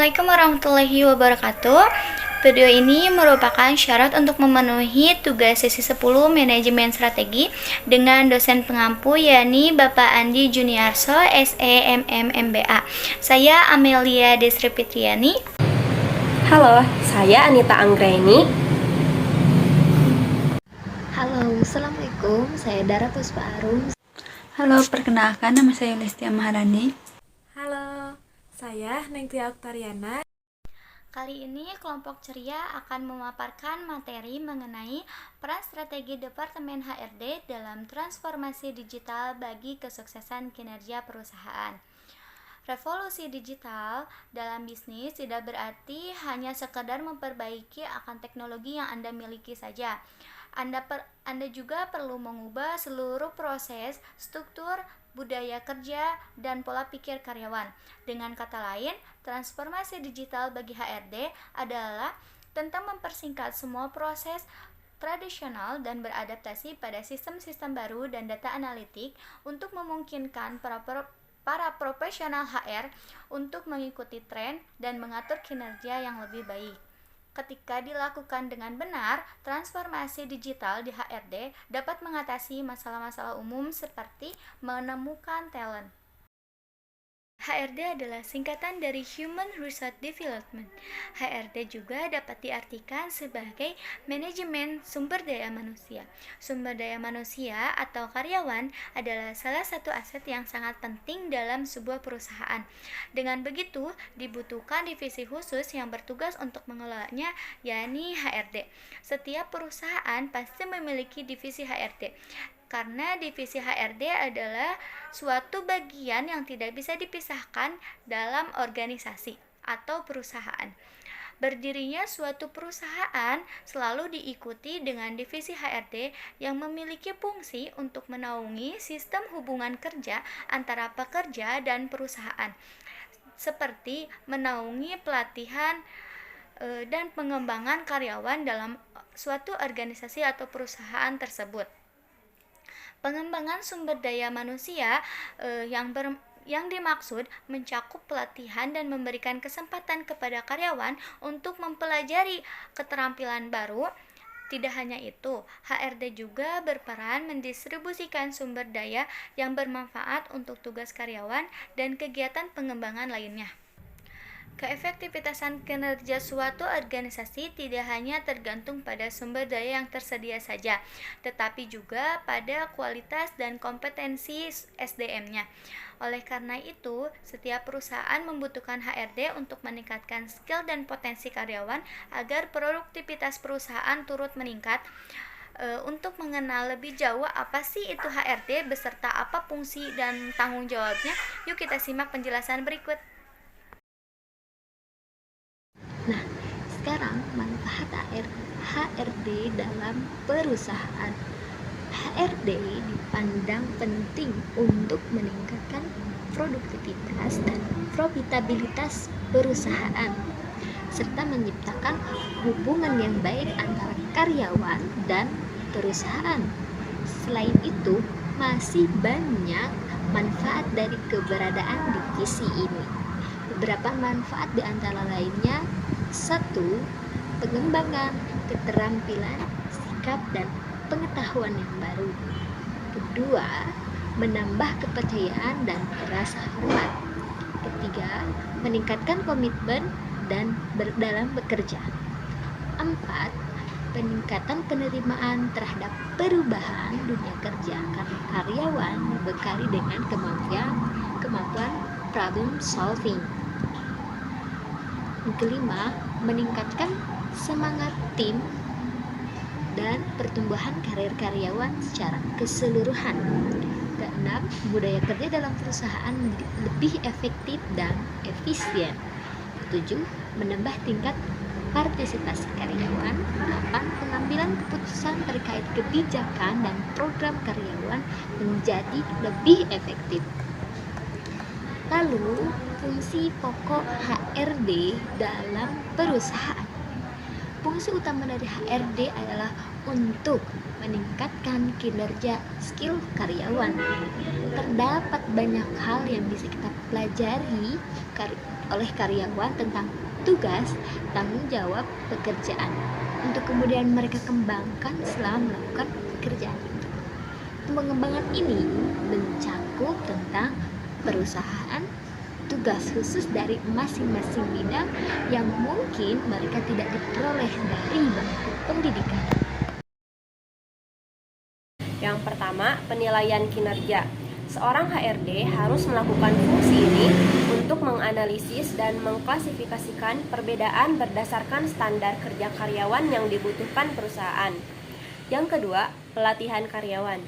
Assalamualaikum warahmatullahi wabarakatuh. Video ini merupakan syarat untuk memenuhi tugas sesi 10 Manajemen Strategi dengan dosen pengampu yakni Bapak Andi Juniarso, SEMM MBA. Saya Amelia Desri Fitriani. Halo, saya Anita Anggraini. Halo, Assalamualaikum. Saya Dara Puspa Arum. Halo, perkenalkan nama saya Lestia Maharani. Halo, saya Nengtia Oktariana. Kali ini kelompok ceria akan memaparkan materi mengenai peran strategi Departemen HRD dalam transformasi digital bagi kesuksesan kinerja perusahaan. Revolusi digital dalam bisnis tidak berarti hanya sekedar memperbaiki akan teknologi yang Anda miliki saja. Anda juga perlu mengubah seluruh proses, struktur, budaya kerja, dan pola pikir karyawan. Dengan kata lain, transformasi digital bagi HRD adalah tentang mempersingkat semua proses tradisional dan beradaptasi pada sistem-sistem baru dan data analitik untuk memungkinkan para profesional HR untuk mengikuti tren dan mengatur kinerja yang lebih baik. Ketika dilakukan dengan benar, transformasi digital di HRD dapat mengatasi masalah-masalah umum seperti menemukan talent. HRD adalah singkatan dari Human Resource Development. HRD juga dapat diartikan sebagai manajemen sumber daya manusia. Sumber daya manusia atau karyawan adalah salah satu aset yang sangat penting dalam sebuah perusahaan. Dengan begitu, dibutuhkan divisi khusus yang bertugas untuk mengelolanya, yakni HRD. Setiap perusahaan pasti memiliki divisi HRD. Karena divisi HRD adalah suatu bagian yang tidak bisa dipisahkan dalam organisasi atau perusahaan. Berdirinya suatu perusahaan selalu diikuti dengan divisi HRD yang memiliki fungsi untuk menaungi sistem hubungan kerja antara pekerja dan perusahaan, seperti menaungi pelatihan dan pengembangan karyawan dalam suatu organisasi atau perusahaan tersebut. Pengembangan sumber daya manusia yang dimaksud mencakup pelatihan dan memberikan kesempatan kepada karyawan untuk mempelajari keterampilan baru. Tidak hanya itu, HRD juga berperan mendistribusikan sumber daya yang bermanfaat untuk tugas karyawan dan kegiatan pengembangan lainnya. Keefektivitasan kinerja suatu organisasi tidak hanya tergantung pada sumber daya yang tersedia saja, tetapi juga pada kualitas dan kompetensi SDM-nya. Oleh karena itu, setiap perusahaan membutuhkan HRD untuk meningkatkan skill dan potensi karyawan agar produktivitas perusahaan turut meningkat. Untuk mengenal lebih jauh apa sih itu HRD beserta apa fungsi dan tanggung jawabnya, yuk kita simak penjelasan berikut. Nah, sekarang manfaat HRD dalam perusahaan. HRD dipandang penting untuk meningkatkan produktivitas dan profitabilitas perusahaan, serta menciptakan hubungan yang baik antara karyawan dan perusahaan. Selain itu, masih banyak manfaat dari keberadaan divisi ini. Beberapa manfaat di antara lainnya: 1. Pengembangan keterampilan, sikap, dan pengetahuan yang baru. 2. Menambah kepercayaan dan rasa hormat. 3. Meningkatkan komitmen dan dalam bekerja. 4. Peningkatan penerimaan terhadap perubahan dunia kerja karena karyawan dibekali dengan kemampuan problem solving. Yang kelima, meningkatkan semangat tim dan pertumbuhan karir karyawan secara keseluruhan. Keenam, budaya kerja dalam perusahaan lebih efektif dan efisien. 7. Menambah tingkat partisipasi karyawan. 8. Pengambilan keputusan terkait kebijakan dan program karyawan menjadi lebih efektif. Lalu, fungsi pokok HRD dalam perusahaan. Fungsi utama dari HRD adalah untuk meningkatkan kinerja skill karyawan. Terdapat banyak hal yang bisa kita pelajari oleh karyawan tentang tugas, tanggung jawab, pekerjaan untuk kemudian mereka kembangkan selama melakukan pekerjaan itu. Pengembangan ini mencakup tentang perusahaan, tugas khusus dari masing-masing bidang yang mungkin mereka tidak diperoleh dari bangku pendidikan. Yang pertama, penilaian kinerja. Seorang HRD harus melakukan fungsi ini untuk menganalisis dan mengklasifikasikan perbedaan berdasarkan standar kerja karyawan yang dibutuhkan perusahaan. Yang kedua, pelatihan karyawan.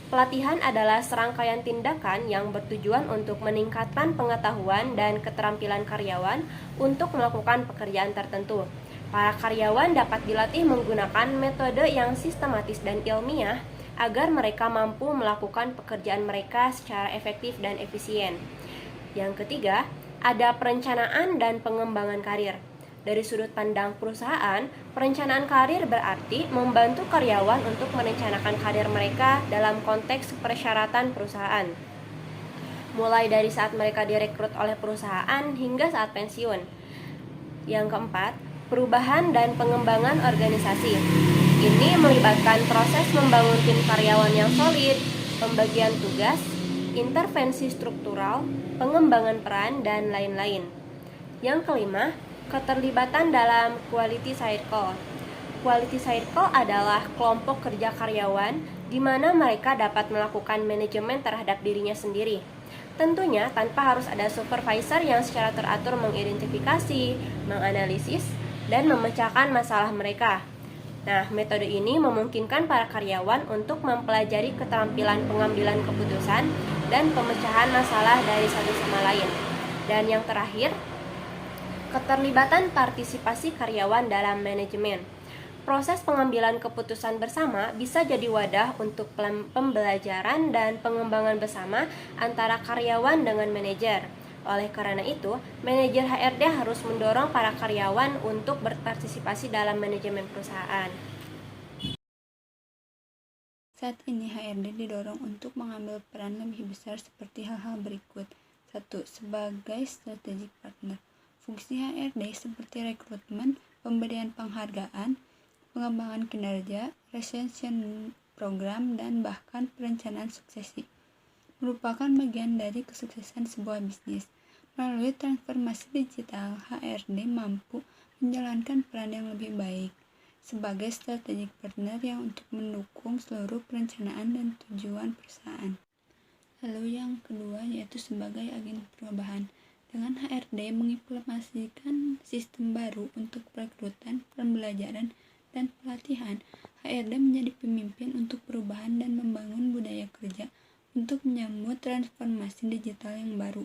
Pelatihan adalah serangkaian tindakan yang bertujuan untuk meningkatkan pengetahuan dan keterampilan karyawan untuk melakukan pekerjaan tertentu. Para karyawan dapat dilatih menggunakan metode yang sistematis dan ilmiah agar mereka mampu melakukan pekerjaan mereka secara efektif dan efisien. Yang ketiga, ada perencanaan dan pengembangan karir. Dari sudut pandang perusahaan, perencanaan karir berarti membantu karyawan untuk merencanakan karir mereka dalam konteks persyaratan perusahaan. Mulai dari saat mereka direkrut oleh perusahaan hingga saat pensiun. Yang keempat, perubahan dan pengembangan organisasi. Ini melibatkan proses membangun tim karyawan yang solid, pembagian tugas, intervensi struktural, pengembangan peran, dan lain-lain. Yang kelima, keterlibatan dalam quality cycle. Quality cycle adalah kelompok kerja karyawan di mana mereka dapat melakukan manajemen terhadap dirinya sendiri. Tentunya tanpa harus ada supervisor yang secara teratur mengidentifikasi, menganalisis, dan memecahkan masalah mereka. Nah, metode ini memungkinkan para karyawan untuk mempelajari keterampilan pengambilan keputusan dan pemecahan masalah dari satu sama lain. Dan yang terakhir, keterlibatan partisipasi karyawan dalam manajemen. Proses pengambilan keputusan bersama bisa jadi wadah untuk pembelajaran dan pengembangan bersama antara karyawan dengan manajer. Oleh karena itu, manajer HRD harus mendorong para karyawan untuk berpartisipasi dalam manajemen perusahaan. Saat ini HRD didorong untuk mengambil peran lebih besar seperti hal-hal berikut. 1. Sebagai strategic partner. Fungsi HRD seperti rekrutmen, pemberian penghargaan, pengembangan kinerja, retention program, dan bahkan perencanaan suksesi merupakan bagian dari kesuksesan sebuah bisnis. Melalui transformasi digital, HRD mampu menjalankan peran yang lebih baik sebagai strategic partner yang untuk mendukung seluruh perencanaan dan tujuan perusahaan. Lalu yang kedua yaitu sebagai agen perubahan. Dengan HRD mengimplementasikan sistem baru untuk perekrutan, pembelajaran, dan pelatihan, HRD menjadi pemimpin untuk perubahan dan membangun budaya kerja untuk menyambut transformasi digital yang baru.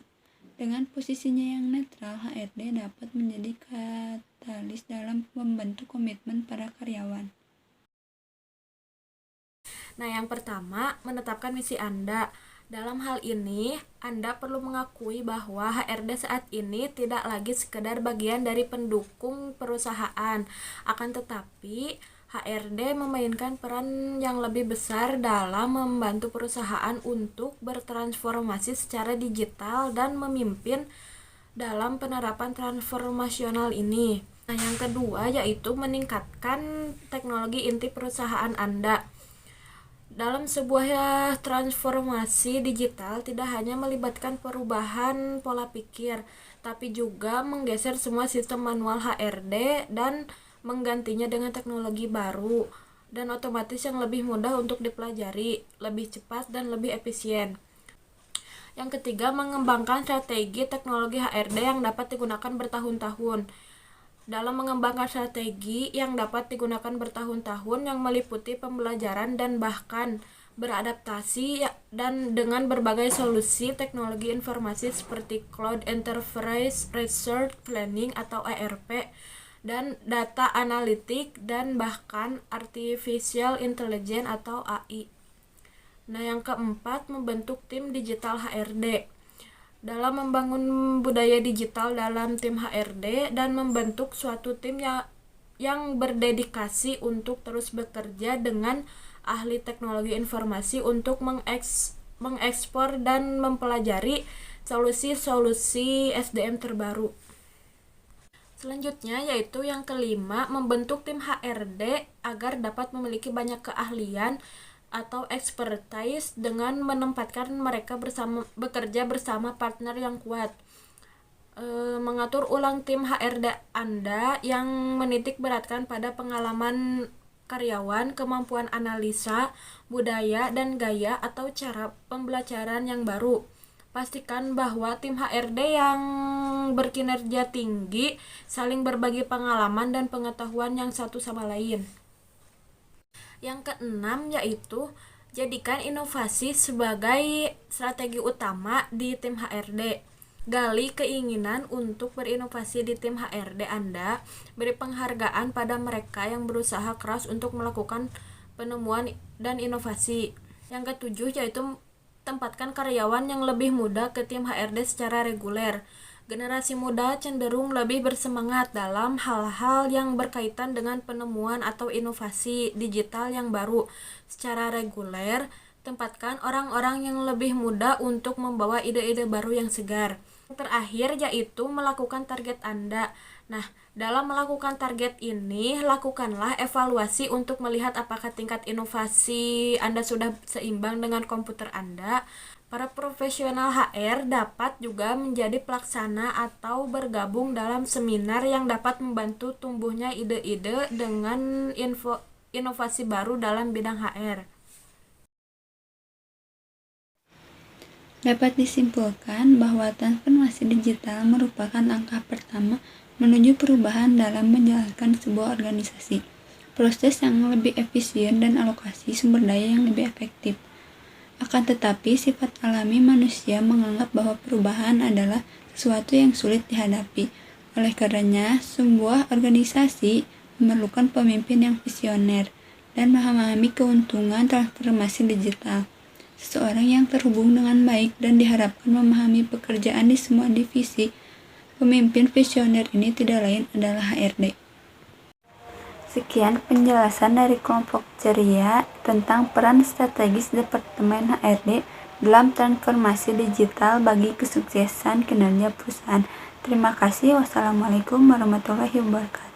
Dengan posisinya yang netral, HRD dapat menjadi katalis dalam membentuk komitmen para karyawan. Nah, yang pertama, menetapkan misi Anda. Dalam hal ini, Anda perlu mengakui bahwa HRD saat ini tidak lagi sekedar bagian dari pendukung perusahaan. Akan tetapi, HRD memainkan peran yang lebih besar dalam membantu perusahaan untuk bertransformasi secara digital dan memimpin dalam penerapan transformasional ini. Nah, yang kedua yaitu meningkatkan teknologi inti perusahaan Anda. Dalam sebuah transformasi digital tidak hanya melibatkan perubahan pola pikir, tapi juga menggeser semua sistem manual HRD dan menggantinya dengan teknologi baru dan otomatis yang lebih mudah untuk dipelajari, lebih cepat dan lebih efisien. Yang ketiga, mengembangkan strategi teknologi HRD yang dapat digunakan bertahun-tahun. Dalam mengembangkan strategi yang dapat digunakan bertahun-tahun yang meliputi pembelajaran dan bahkan beradaptasi dan dengan berbagai solusi teknologi informasi seperti Cloud Enterprise Resource Planning atau ERP, dan data analitik dan bahkan artificial intelligence atau AI. Nah, yang keempat, membentuk tim digital HRD. Dalam membangun budaya digital dalam tim HRD dan membentuk suatu tim yang berdedikasi untuk terus bekerja dengan ahli teknologi informasi untuk mengekspor dan mempelajari solusi-solusi SDM terbaru. Selanjutnya yaitu yang kelima, membentuk tim HRD agar dapat memiliki banyak keahlian atau expertise dengan menempatkan mereka bekerja bersama partner yang kuat. Mengatur ulang tim HRD Anda yang menitik beratkan pada pengalaman karyawan, kemampuan analisa, budaya, dan gaya atau cara pembelajaran yang baru. Pastikan bahwa tim HRD yang berkinerja tinggi saling berbagi pengalaman dan pengetahuan yang satu sama lain. Yang keenam yaitu jadikan inovasi sebagai strategi utama di tim HRD. Gali keinginan untuk berinovasi di tim HRD Anda, beri penghargaan pada mereka yang berusaha keras untuk melakukan penemuan dan inovasi. Yang ketujuh yaitu tempatkan karyawan yang lebih muda ke tim HRD secara reguler. Generasi muda cenderung lebih bersemangat dalam hal-hal yang berkaitan dengan penemuan atau inovasi digital yang baru. Secara reguler, tempatkan orang-orang yang lebih muda untuk membawa ide-ide baru yang segar. Terakhir yaitu melakukan target Anda. Nah, dalam melakukan target ini, lakukanlah evaluasi untuk melihat apakah tingkat inovasi Anda sudah seimbang dengan komputer Anda. Para profesional HR dapat juga menjadi pelaksana atau bergabung dalam seminar yang dapat membantu tumbuhnya ide-ide dengan inovasi baru dalam bidang HR. Dapat disimpulkan bahwa transformasi digital merupakan langkah pertama menuju perubahan dalam menjalankan sebuah organisasi. Proses yang lebih efisien dan alokasi sumber daya yang lebih efektif. Akan tetapi, sifat alami manusia menganggap bahwa perubahan adalah sesuatu yang sulit dihadapi. Oleh karenanya, sebuah organisasi memerlukan pemimpin yang visioner dan memahami keuntungan transformasi digital. Seseorang yang terhubung dengan baik dan diharapkan memahami pekerjaan di semua divisi. Pemimpin visioner ini tidak lain adalah HRD. Sekian penjelasan dari kelompok ceria tentang peran strategis Departemen HRD dalam transformasi digital bagi kesuksesan kinerja perusahaan. Terima kasih. Wassalamualaikum warahmatullahi wabarakatuh.